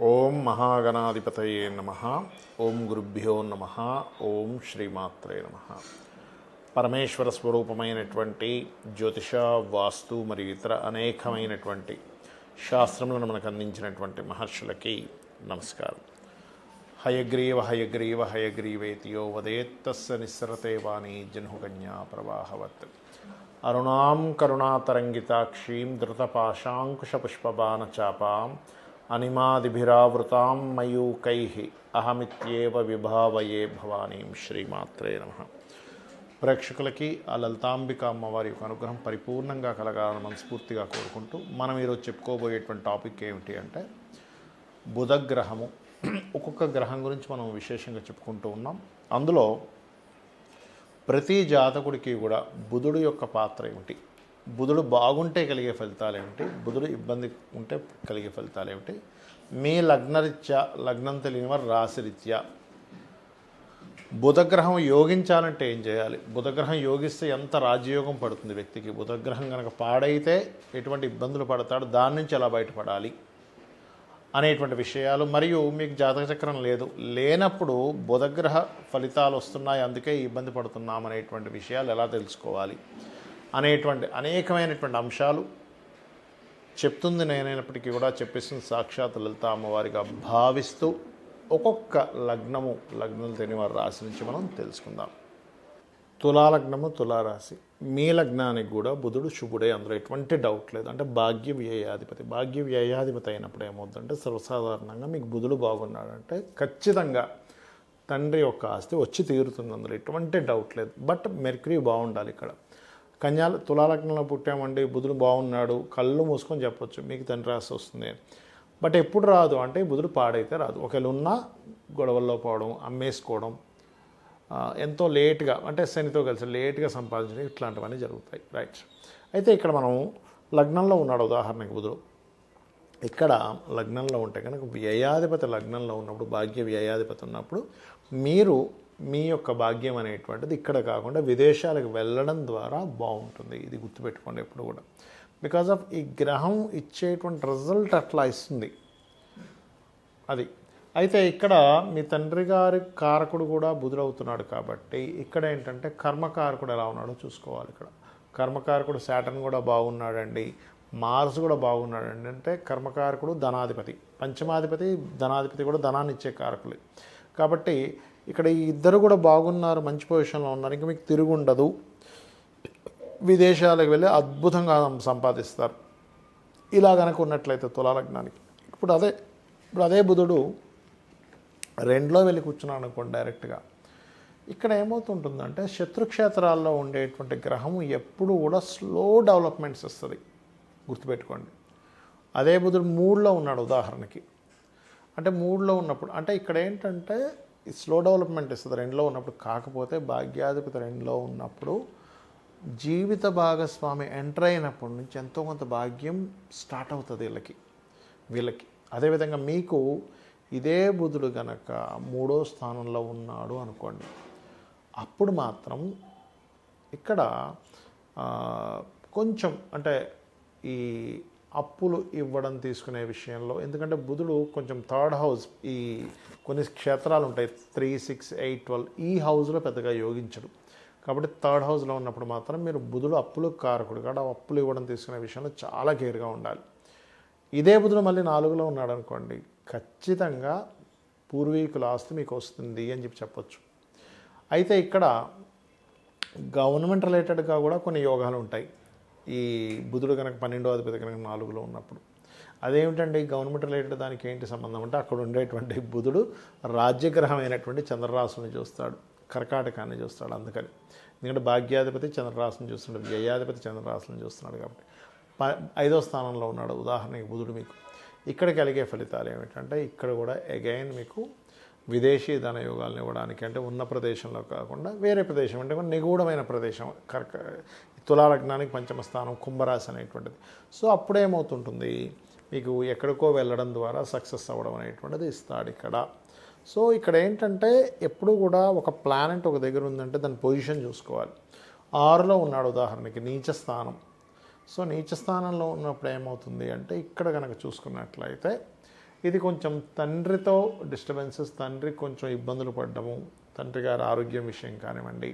ఓం మహాగణాధిపతయే నమః. ఓం గురుభ్యో నమః. ఓం శ్రీమాత్రే నమః. పరమేశ్వర స్వరూపమైనటువంటి జ్యోతిష, వాస్తు మరియు ఇతర అనేకమైనటువంటి శాస్త్రములను మనకు అందించినటువంటి మహర్షులకి నమస్కారం. హయగ్రీవ హయగ్రీవ హయగ్రీవేతియో వదేత్తస్య నిస్సరతే వాణి జన్హుకన్యా ప్రవాహవత్. అరుణాం కరుణాతరంగితాక్షీం ధృతపాశాంకుశపుష్పబాణచాపాం అనిమాదిభిరావృతాం మయూకైః అహమిత్యేవ విభావయే భవానీం. శ్రీమాత్రే నమః. ప్రేక్షకులకి ఆ లలితాంబిక అమ్మవారి యొక్క అనుగ్రహం పరిపూర్ణంగా కలగాలని మనస్ఫూర్తిగా కోరుకుంటూ మనం ఈరోజు చెప్పుకోబోయేటువంటి టాపిక్ ఏమిటి అంటే బుధగ్రహము. ఒక్కొక్క గ్రహం గురించి మనం విశేషంగా చెప్పుకుంటూ ఉన్నాం. అందులో ప్రతి జాతకుడికి కూడా బుధుడు యొక్క పాత్ర ఏమిటి, బుధుడు బాగుంటే కలిగే ఫలితాలు ఏమిటి, బుధుడు ఇబ్బంది ఉంటే కలిగే ఫలితాలు ఏమిటి, మీ లగ్నరీత్యా, లగ్నం తెలియని వారు రాశిరీత్యా బుధగ్రహం యోగించాలంటే ఏం చేయాలి, బుధగ్రహం యోగిస్తే ఎంత రాజయోగం పడుతుంది వ్యక్తికి, బుధగ్రహం కనుక పాడైతే ఎటువంటి ఇబ్బందులు పడతాడు, దాని నుంచి ఎలా బయటపడాలి అనేటువంటి విషయాలు, మరియు మీకు జాతక చక్రం లేనప్పుడు బుధగ్రహ ఫలితాలు వస్తున్నాయి అందుకే ఇబ్బంది పడుతున్నాం అనేటువంటి విషయాలు ఎలా తెలుసుకోవాలి అనేటువంటి అనేకమైనటువంటి అంశాలు చెప్తుంది నేనైనప్పటికీ కూడా చెప్పేస్తుంది సాక్షాత్ లలిత అమ్మవారిగా భావిస్తూ ఒక్కొక్క లగ్నం తెలియని వారి రాశి నుంచి మనం తెలుసుకుందాం. తులాలగ్నము, తులారాశి. మీ లగ్నానికి కూడా బుధుడు శుభుడే, అందులో ఎటువంటి డౌట్ లేదు. అంటే భాగ్య వ్యయాధిపతి. భాగ్య వ్యయాధిపతి అయినప్పుడు ఏమవుతుందంటే సర్వసాధారణంగా మీకు బుధుడు బాగున్నాడంటే ఖచ్చితంగా తండ్రి యొక్క ఆస్తి వచ్చి తీరుతుంది, అందులో ఎటువంటి డౌట్ లేదు. బట్ మెర్క్యూరీ బాగుండాలి. ఇక్కడ తులాలగ్నంలో పుట్టామండి, బుధుడు బాగున్నాడు, కళ్ళు మూసుకొని చెప్పొచ్చు మీకు తండ్రి రాశి వస్తుంది. బట్ ఎప్పుడు రాదు అంటే బుధుడు పాడైతే రాదు. ఒకవేళ ఉన్నా గొడవల్లో పోవడం, అమ్మేసుకోవడం, ఎంతో లేట్గా అంటే శనితో కలిసి లేట్గా సంపాదించడం, ఇట్లాంటివన్నీ జరుగుతాయి. రైట్. అయితే ఇక్కడ మనం లగ్నంలో ఉన్నాడు ఉదాహరణకి బుధుడు. ఇక్కడ లగ్నంలో ఉంటే కనుక వ్యయాధిపతి లగ్నంలో ఉన్నప్పుడు, భాగ్య వ్యయాధిపతి ఉన్నప్పుడు మీరు మీ యొక్క భాగ్యం అనేటువంటిది ఇక్కడ కాకుండా విదేశాలకు వెళ్ళడం ద్వారా బాగుంటుంది. ఇది గుర్తుపెట్టుకోండి ఎప్పుడు కూడా. బికాజ్ ఆఫ్ ఈ గ్రహం ఇచ్చేటువంటి రిజల్ట్ అట్లా ఇస్తుంది అది. అయితే ఇక్కడ మీ తండ్రి గారి కారకుడు కూడా బుధుడవుతున్నాడు కాబట్టి ఇక్కడ ఏంటంటే కర్మకారకుడు ఎలా ఉన్నాడో చూసుకోవాలి. ఇక్కడ కర్మకారకుడు శాటర్న్ కూడా బాగున్నాడండి, మార్స్ కూడా బాగున్నాడండి. అంటే కర్మకారకుడు ధనాధిపతి, పంచమాధిపతి ధనాధిపతి కూడా ధనాన్ని ఇచ్చే కారకులే కాబట్టి ఇక్కడ ఈ ఇద్దరు కూడా బాగున్నారు, మంచి పొజిషన్లో ఉన్నారు. ఇంకా మీకు తిరుగుండదు, విదేశాలకు వెళ్ళి అద్భుతంగా సంపాదిస్తారు. ఇలా కనుక ఉన్నట్లయితే తులాలగ్నానికి ఇప్పుడు అదే బుధుడు రెండులో వెళ్ళి కూర్చున్నాను అనుకోండి డైరెక్ట్గా, ఇక్కడ ఏమవుతుంటుందంటే శత్రుక్షేత్రాల్లో ఉండేటువంటి గ్రహం ఎప్పుడు కూడా స్లో డెవలప్మెంట్స్ ఇస్తుంది, గుర్తుపెట్టుకోండి. అదే బుధుడు మూడులో ఉన్నాడు ఉదాహరణకి, అంటే మూడులో ఉన్నప్పుడు అంటే ఇక్కడ ఏంటంటే స్లో డెవలప్మెంట్ ఇస్తుంది రెండులో ఉన్నప్పుడు. కాకపోతే భాగ్యాధిపతి రెండులో ఉన్నప్పుడు జీవిత భాగస్వామి ఎంటర్ అయినప్పటి నుంచి ఎంతో కొంత భాగ్యం స్టార్ట్ అవుతుంది వీళ్ళకి. అదేవిధంగా మీకు ఇదే బుధుడు గనక మూడో స్థానంలో ఉన్నాడు అనుకోండి, అప్పుడు మాత్రం ఇక్కడ కొంచెం అంటే ఈ అప్పులు ఇవ్వడం తీసుకునే విషయంలో, ఎందుకంటే బుధుడు కొంచెం థర్డ్ హౌస్, ఈ కొన్ని క్షేత్రాలు ఉంటాయి 3, 6, 8, 12, ఈ హౌస్లో పెద్దగా యోగించడు కాబట్టి థర్డ్ హౌస్లో ఉన్నప్పుడు మాత్రం మీరు బుధుడు అప్పులు కారకుడు కాబట్టి అప్పులు ఇవ్వడం తీసుకునే విషయంలో చాలా కేర్గా ఉండాలి. ఇదే బుధుడు మళ్ళీ 4లో ఉన్నాడు అనుకోండి, ఖచ్చితంగా పూర్వీకుల ఆస్తి మీకు వస్తుంది అని చెప్పొచ్చు. అయితే ఇక్కడ గవర్నమెంట్ రిలేటెడ్గా కూడా కొన్ని యోగాలు ఉంటాయి. ఈ బుధుడు కనుక 12వ అధిపతి కనుక 4లో ఉన్నప్పుడు అదేమిటండి గవర్నమెంట్ రిలేటెడ్, దానికి ఏంటి సంబంధం అంటే అక్కడ ఉండేటువంటి బుధుడు రాజ్యగ్రహం అయినటువంటి చంద్రరాశుని చూస్తాడు, కర్కాటకాన్ని చూస్తాడు. అందుకని ఎందుకంటే భాగ్యాధిపతి చంద్రరాశిని చూస్తున్నాడు, వ్యయాధిపతి చంద్రరాశిని చూస్తున్నాడు కాబట్టి 5వ స్థానంలో ఉన్నాడు ఉదాహరణకి బుధుడు. మీకు ఇక్కడ కలిగే ఫలితాలు ఏమిటంటే ఇక్కడ కూడా అగైన్ మీకు విదేశీ ధన యోగాలను ఇవ్వడానికి, అంటే ఉన్న ప్రదేశంలో కాకుండా వేరే ప్రదేశం అంటే నిగూఢమైన ప్రదేశం, తులాలగ్నానికి పంచమ స్థానం కుంభరాశి అనేటువంటిది. సో అప్పుడేమవుతుంటుంది మీకు ఎక్కడికో వెళ్ళడం ద్వారా సక్సెస్ అవ్వడం అనేటువంటిది ఇస్తాడు ఇక్కడ. సో ఇక్కడ ఏంటంటే ఎప్పుడు కూడా ఒక ప్లానెట్ ఒక దగ్గర ఉందంటే దాని పొజిషన్ చూసుకోవాలి. 6లో ఉన్నాడు ఉదాహరణకి నీచ స్థానం. సో నీచ స్థానంలో ఉన్నప్పుడు ఏమవుతుంది అంటే ఇక్కడ కనుక చూసుకున్నట్లయితే ఇది కొంచెం తండ్రితో డిస్టర్బెన్సెస్, తండ్రి కొంచెం ఇబ్బందులు పడ్డము, తండ్రి గారి ఆరోగ్యం విషయం కానివ్వండి,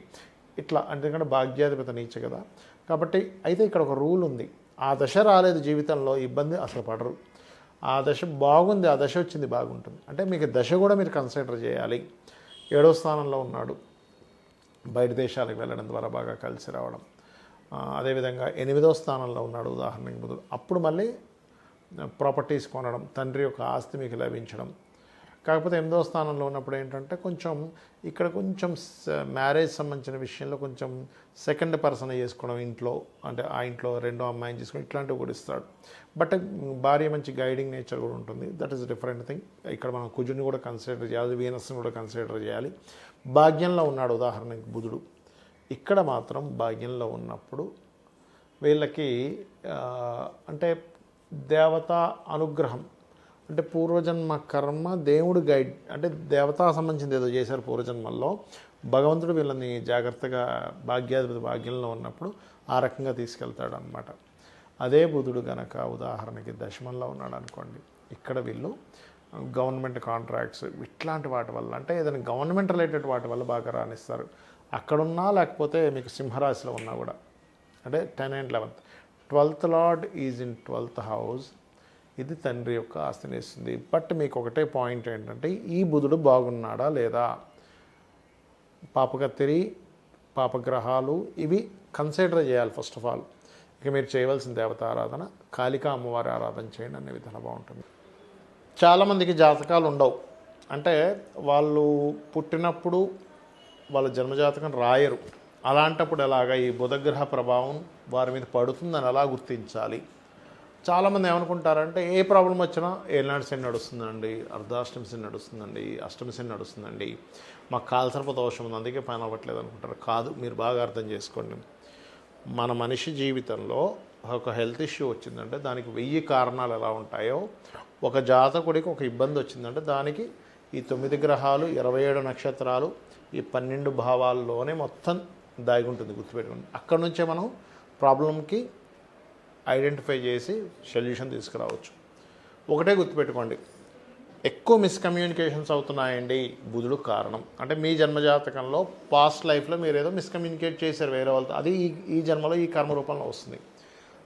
ఇట్లా ఎందుకంటే భాగ్యాధిపతి నీచ కదా. కాబట్టి అయితే ఇక్కడ ఒక రూల్ ఉంది, ఆ దశ రాలేదు జీవితంలో ఇబ్బంది అసలు పడరు. ఆ దశ బాగుంది, ఆ దశ వచ్చింది బాగుంటుంది అంటే మీకు దశ కూడా మీరు కన్సిడర్ చేయాలి. 7వ స్థానంలో ఉన్నాడు, బయట దేశాలకు వెళ్ళడం ద్వారా బాగా కలిసి రావడం. అదేవిధంగా 8వ స్థానంలో ఉన్నాడు ఉదాహరణకి బుధుడు, అప్పుడు మళ్ళీ ప్రాపర్టీస్ కొనడం, తండ్రి యొక్క ఆస్తి మీకు లభించడం. కాకపోతే 8వ స్థానంలో ఉన్నప్పుడు ఏంటంటే కొంచెం ఇక్కడ కొంచెం మ్యారేజ్ సంబంధించిన విషయంలో కొంచెం సెకండ్ పర్సన్ చేసుకోవడం ఇంట్లో, అంటే ఆ ఇంట్లో రెండో అమ్మాయిని చేసుకోవడం ఇట్లాంటివి కూడా ఇస్తాడు. బట్ భార్య మంచి గైడింగ్ నేచర్ కూడా ఉంటుంది, దట్ ఈస్ డిఫరెంట్ థింగ్. ఇక్కడ మనం కుజుని కూడా కన్సిడర్ చేయాలి, వీనస్ని కూడా కన్సిడర్ చేయాలి. భాగ్యంలో ఉన్నాడు ఉదాహరణకి బుధుడు, ఇక్కడ మాత్రం భాగ్యంలో ఉన్నప్పుడు వీళ్ళకి అంటే దేవతా అనుగ్రహం, అంటే పూర్వజన్మ కర్మ దేవుడు గైడ్, అంటే దేవతా సంబంధించింది ఏదో చేశారు పూర్వజన్మల్లో, భగవంతుడు వీళ్ళని జాగ్రత్తగా భాగ్యాధిపతి భాగ్యంలో ఉన్నప్పుడు ఆ రకంగా తీసుకెళ్తాడు అనమాట. అదే బుధుడు గనక ఉదాహరణకి దశమంలో ఉన్నాడు అనుకోండి, ఇక్కడ వీళ్ళు గవర్నమెంట్ కాంట్రాక్ట్స్ ఇట్లాంటి వాటి వల్ల, అంటే ఏదైనా గవర్నమెంట్ రిలేటెడ్ వాటి వల్ల బాగా రాణిస్తారు. అక్కడున్నా లేకపోతే మీకు సింహరాశిలో ఉన్నా కూడా, అంటే 10 and 11th 12th lord is in 12th house, ఇది తండ్రి యొక్క ఆస్తిని ఇస్తుంది. బట్ మీకు ఒకటే పాయింట్ ఏంటంటే ఈ బుధుడు బాగున్నాడా లేదా, పాపకత్తిరి పాపగ్రహాలు ఇవి కన్సిడర్ చేయాలి ఫస్ట్ ఆఫ్ ఆల్. ఇక మీరు చేయవలసిన దేవత ఆరాధన కాళికా అమ్మవారి ఆరాధన చేయండి, అనే విధానం బాగుంటుంది. చాలామందికి జాతకాలు ఉండవు, అంటే వాళ్ళు పుట్టినప్పుడు వాళ్ళ జన్మజాతకం రాయరు. అలాంటప్పుడు ఎలాగా ఈ బుధగ్రహ ప్రభావం వారి మీద పడుతుందని ఎలా గుర్తించాలి? చాలామంది ఏమనుకుంటారంటే ఏ ప్రాబ్లం వచ్చినా ఏనాడు శని నడుస్తుందండి, అర్ధాష్టమి శని నడుస్తుందండి, అష్టమి శని నడుస్తుందండి, మాకు కాలసర్ప దోషం ఉంది అందుకే పని అవ్వట్లేదు అనుకుంటారు. కాదు, మీరు బాగా అర్థం చేసుకోండి. మన మనిషి జీవితంలో ఒక హెల్త్ ఇష్యూ వచ్చిందంటే దానికి 1000 కారణాలు ఎలా ఉంటాయో, ఒక జాతకుడికి ఒక ఇబ్బంది వచ్చిందంటే దానికి ఈ 9 గ్రహాలు 27 నక్షత్రాలు ఈ 12 భావాల్లోనే మొత్తం దాగి ఉంటుంది, గుర్తుపెట్టుకోండి. అక్కడ నుంచే మనం ప్రాబ్లంకి ఐడెంటిఫై చేసి సొల్యూషన్ తీసుకురావచ్చు. ఒకటే గుర్తుపెట్టుకోండి, ఎక్కువ మిస్కమ్యూనికేషన్స్ అవుతున్నాయండి, బుధుడు కారణం. అంటే మీ జన్మజాతకంలో పాస్ట్ లైఫ్లో మీరు ఏదో మిస్కమ్యూనికేట్ చేశారు వేరే వాళ్ళతో, అది ఈ జన్మలో ఈ కర్మ రూపంలో వస్తుంది.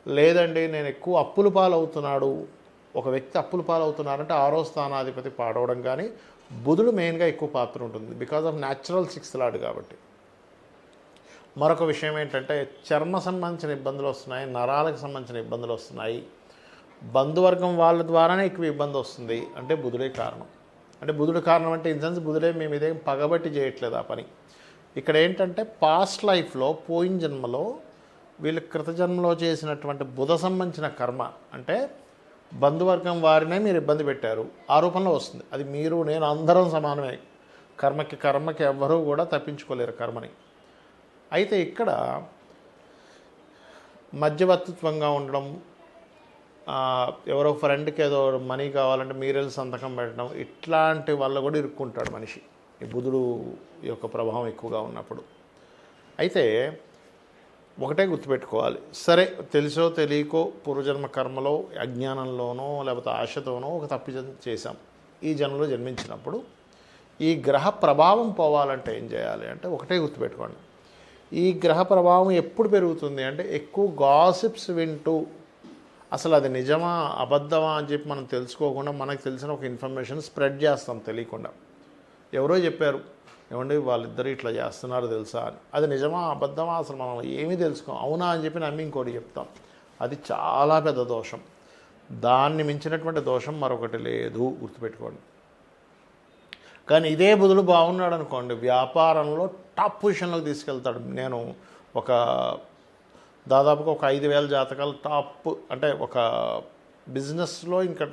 లేదండి నేను ఎక్కువ అప్పుల పాలవుతున్నాడు, ఒక వ్యక్తి అప్పుల పాలవుతున్నారంటే 6వ స్థానాధిపతి పాడవడం కానీ బుధుడు మెయిన్గా ఎక్కువ పాత్ర ఉంటుంది, because of natural 6th lord కాబట్టి. మరొక విషయం ఏంటంటే చర్మ సంబంధించిన ఇబ్బందులు వస్తున్నాయి, నరాలకు సంబంధించిన ఇబ్బందులు వస్తున్నాయి, బంధువర్గం వాళ్ళ ద్వారానే ఎక్కువ ఇబ్బంది వస్తుంది, అంటే బుధుడే కారణం. అంటే బుధుడు కారణం అంటే ఇన్ సెన్స్ బుధుడే మేము ఇదేం పగబట్టి చేయట్లేదు ఆ పని. ఇక్కడ ఏంటంటే పాస్ట్ లైఫ్లో పోయిన జన్మలో వీళ్ళు కృతజన్మలో చేసినటువంటి బుధ సంబంధించిన కర్మ, అంటే బంధువర్గం వారినే మీరు ఇబ్బంది పెట్టారు, ఆ రూపంలో వస్తుంది. అది మీరు నేను అందరం సమానమే, కర్మకి ఎవ్వరూ కూడా తప్పించుకోలేరు కర్మని. అయితే ఇక్కడ మధ్యవర్తిత్వంగా ఉండడం, ఎవరో ఫ్రెండ్కి ఏదో మనీ కావాలంటే మీరెళ్ళి సంతకం పెట్టడం, ఇట్లాంటి వల్ల కూడా ఇరుక్కుంటాడు మనిషి ఈ బుధుడు యొక్క ప్రభావం ఎక్కువగా ఉన్నప్పుడు. అయితే ఒకటే గుర్తుపెట్టుకోవాలి, సరే తెలుసో తెలియకో పూర్వజన్మ కర్మలో అజ్ఞానంలోనో లేకపోతే ఆశతోనో ఒక తప్పు చేశాం, ఈ జన్మలో జన్మించినప్పుడు ఈ గ్రహ ప్రభావం పోవాలంటే ఏం చేయాలి అంటే ఒకటే గుర్తుపెట్టుకోండి, ఈ గ్రహ ప్రభావం ఎప్పుడు పెరుగుతుంది అంటే ఎక్కువ గాసిప్స్ వింటూ, అసలు అది నిజమా అబద్ధమా అని చెప్పి మనం తెలుసుకోకుండా మనకు తెలిసిన ఒక ఇన్ఫర్మేషన్ స్ప్రెడ్ చేస్తాం తెలియకుండా. ఎవరో చెప్పారు ఏమండి వాళ్ళిద్దరు ఇట్లా చేస్తున్నారు తెలుసా అని, అది నిజమా అబద్ధమా అసలు మనం ఏమీ తెలుసుకోం, అవునా అని చెప్పి నమ్మి ఇంకోటి చెప్తాం. అది చాలా పెద్ద దోషం, దాన్ని మించినటువంటి దోషం మరొకటి లేదు, గుర్తుపెట్టుకోండి. కానీ ఇదే బుధుడు బాగున్నాడు అనుకోండి, వ్యాపారంలో టాప్ పొజిషన్లోకి తీసుకెళ్తాడు. నేను దాదాపుగా ఒక 5000 జాతకాలు టాప్, అంటే ఒక బిజినెస్లో ఇంకా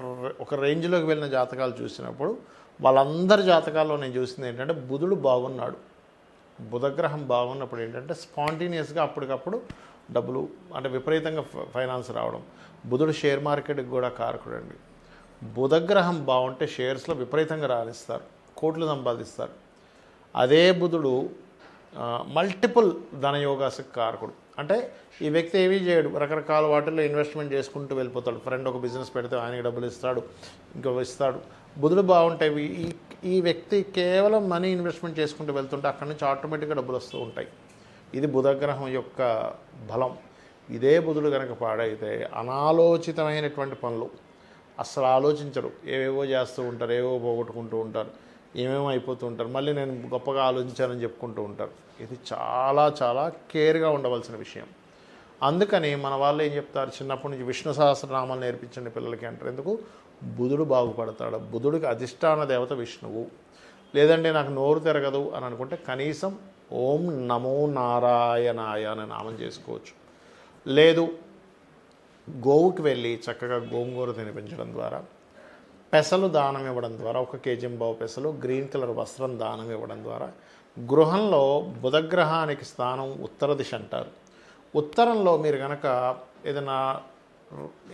ఒక రేంజ్లోకి వెళ్ళిన జాతకాలు చూసినప్పుడు వాళ్ళందరి జాతకాల్లో నేను చూసింది ఏంటంటే బుధుడు బాగున్నాడు. బుధగ్రహం బాగున్నప్పుడు ఏంటంటే స్పాంటేనియస్గా అప్పటికప్పుడు డబ్బులు, అంటే విపరీతంగా ఫైనాన్స్ రావడం. బుధుడు షేర్ మార్కెట్కి కూడా కారకుడు అండి. బుధగ్రహం బాగుంటే షేర్స్లో విపరీతంగా రాణిస్తారు, కోట్లు సంపాదిస్తారు. అదే బుధుడు మల్టిపుల్ ధనయోగాలకు కారకుడు. అంటే ఈ వ్యక్తి ఏమీ చేయడు, రకరకాల వాటిల్లో ఇన్వెస్ట్మెంట్ చేసుకుంటూ వెళ్ళిపోతాడు. ఫ్రెండ్ ఒక బిజినెస్ పెడితే ఆయనకి డబ్బులు ఇస్తాడు, ఇంకో ఇస్తాడు. బుధుడు బాగుంటాయి. ఈ వ్యక్తి కేవలం మనీ ఇన్వెస్ట్మెంట్ చేసుకుంటూ వెళ్తుంటే అక్కడి నుంచి ఆటోమేటిక్గా డబ్బులు వస్తూ ఉంటాయి. ఇది బుధగ్రహం యొక్క బలం. ఇదే బుధుడు కనుక పాడైతే అనాలోచితమైనటువంటి పనులు అస్సలు ఆలోచించరు, ఏవేవో చేస్తూ ఉంటారు, ఏవో పోగొట్టుకుంటూ ఉంటారు, ఏమేమో అయిపోతూ ఉంటారు, మళ్ళీ నేను గొప్పగా ఆలోచించానని చెప్పుకుంటూ ఉంటారు. ఇది చాలా చాలా కేర్గా ఉండవలసిన విషయం. అందుకని మన వాళ్ళు ఏం చెప్తారు, చిన్నప్పటి నుంచి విష్ణు సహస్రనామాలు నేర్పించండి పిల్లలకి అంటారు. ఎందుకు? బుధుడు బాగుపడతాడు. బుధుడికి అధిష్టాన దేవత విష్ణువు. లేదంటే నాకు నోరు తిరగదు అని అనుకుంటే కనీసం ఓం నమో నారాయణాయ అనే నామం చేసుకోవచ్చు. లేదు, గోవుకి వెళ్ళి చక్కగా గోంగూర తినిపించడం ద్వారా, పెసలు దానం ఇవ్వడం ద్వారా, 1 కేజీ పెసలు, గ్రీన్ కలర్ వస్త్రం దానం ఇవ్వడం ద్వారా, గృహంలో బుధగ్రహానికి స్థానం ఉత్తర దిశ అంటారు. ఉత్తరంలో మీరు కనుక ఏదైనా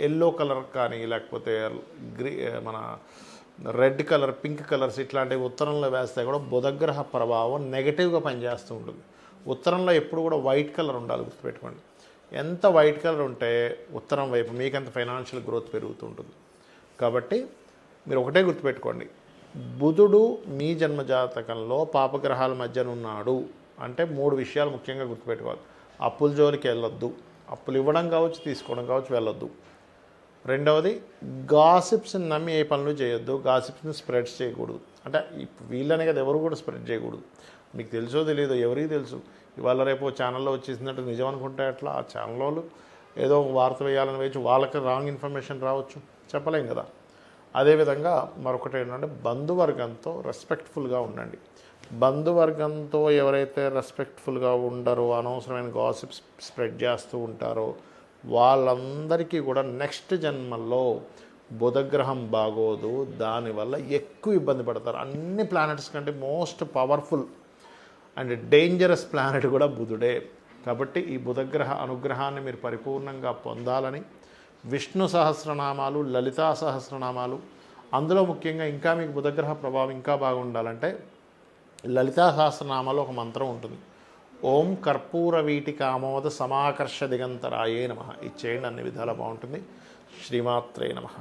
ఎల్లో కలర్ కానీ లేకపోతే మన రెడ్ కలర్, పింక్ కలర్స్ ఇట్లాంటివి ఉత్తరంలో వేస్తే కూడా బుధగ్రహ ప్రభావం నెగటివ్గా పనిచేస్తూ ఉంటుంది. ఉత్తరంలో ఎప్పుడు కూడా వైట్ కలర్ ఉండాలి, గుర్తుపెట్టుకోండి. ఎంత వైట్ కలర్ ఉంటే ఉత్తరం వైపు మీకంత ఫైనాన్షియల్ గ్రోత్ పెరుగుతూ ఉంటుంది. కాబట్టి మీరు ఒకటే గుర్తుపెట్టుకోండి, బుధుడు మీ జన్మజాతకంలో పాపగ్రహాల మధ్యన ఉన్నాడు అంటే 3 విషయాలు ముఖ్యంగా గుర్తుపెట్టుకోవాలి. అప్పుల జోలికి వెళ్ళొద్దు, అప్పులు ఇవ్వడం కావచ్చు, తీసుకోవడం కావచ్చు, వెళ్ళొద్దు. రెండవది, గాసిప్స్ని నమ్మి ఏ పనులు చేయొద్దు, గాసిప్స్ని స్ప్రెడ్ చేయకూడదు. అంటే వీళ్ళనే కదా, ఎవరు కూడా స్ప్రెడ్ చేయకూడదు. మీకు తెలుసో తెలియదో, ఎవరికి తెలుసు, ఇవాళ రేపు ఛానల్లో వచ్చేసిందంటే నిజం అనుకుంటే అట్లా ఆ ఛానల్ ఏదో వార్త వేయాలని వేయచ్చు, వాళ్ళకి రాంగ్ ఇన్ఫర్మేషన్ రావచ్చు, చెప్పలేం కదా. అదేవిధంగా మరొకటి ఏంటంటే బంధువర్గంతో రెస్పెక్ట్ఫుల్గా ఉండండి. బంధువర్గంతో ఎవరైతే రెస్పెక్ట్ఫుల్గా ఉండరో, అనవసరమైన గాసిప్స్ స్ప్రెడ్ చేస్తూ ఉంటారో వాళ్ళందరికీ కూడా నెక్స్ట్ జన్మల్లో బుధగ్రహం బాగోదు, దానివల్ల ఎక్కువ ఇబ్బంది పడతారు. అన్ని ప్లానెట్స్ కంటే most powerful and dangerous planet కూడా బుధుడే. కాబట్టి ఈ బుధగ్రహ అనుగ్రహాన్ని మీరు పరిపూర్ణంగా పొందాలని విష్ణు సహస్రనామాలు, లలితా సహస్రనామాలు, అందులో ముఖ్యంగా ఇంకా మీకు బుధగ్రహ ప్రభావం ఇంకా బాగుండాలంటే లలితా సహస్రనామాలో ఒక మంత్రం ఉంటుంది, ఓం కర్పూర వీటికామోద సమాకర్ష దిగంతరాయే నమః. ఇది చేయండి, అన్ని విధాలా బాగుంటుంది. శ్రీమాత్రే నమః.